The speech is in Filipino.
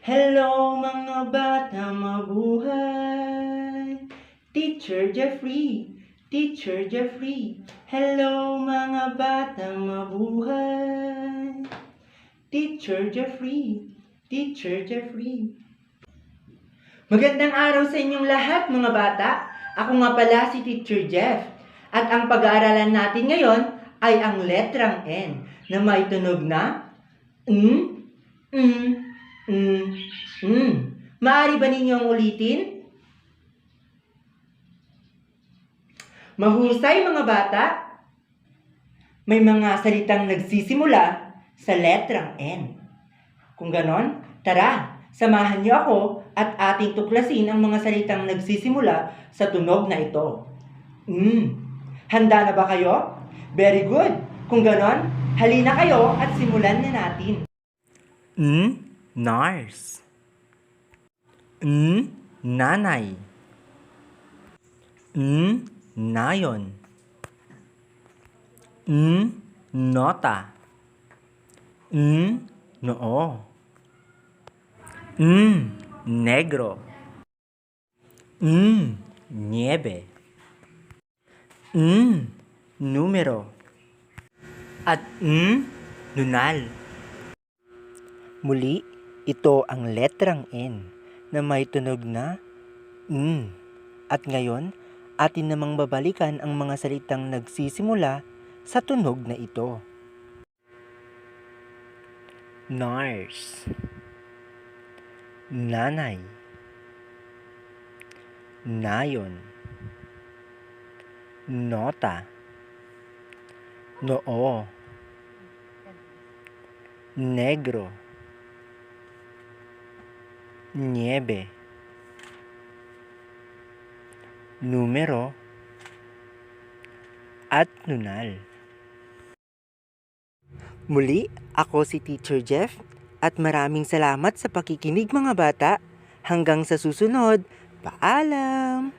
Hello mga bata, mabuhay! Teacher Jeffrey, Teacher Jeffrey. Hello mga bata, mabuhay! Teacher Jeffrey, Teacher Jeffrey. Magandang araw sa inyong lahat mga bata. Ako nga pala si Teacher Jeff. At ang pag-aaralan natin ngayon ay ang letrang N na may tunog na N, N, N, N. Maaari ba ninyong ulitin? Mahusay mga bata. May mga salitang nagsisimula sa letrang N. Kung ganon, tara, samahan niyo ako at ating tuklasin ang mga salitang nagsisimula sa tunog na ito. Handa na ba kayo? Very good! Kung ganon, halina kayo at simulan na natin. Nurse. Nanay. Nayon. Nota. Noo. Negro. Niebe. Numero. At nunal. Muli, ito ang letrang N na may tunog na N. At ngayon, atin namang babalikan ang mga salitang nagsisimula sa tunog na ito. Nurse. Nanay. Nayon. Nota. Noo. Negro. Niebe. Numero. At nunal. Muli, ako si Teacher Jeff at maraming salamat sa pakikinig mga bata. Hanggang sa susunod, paalam!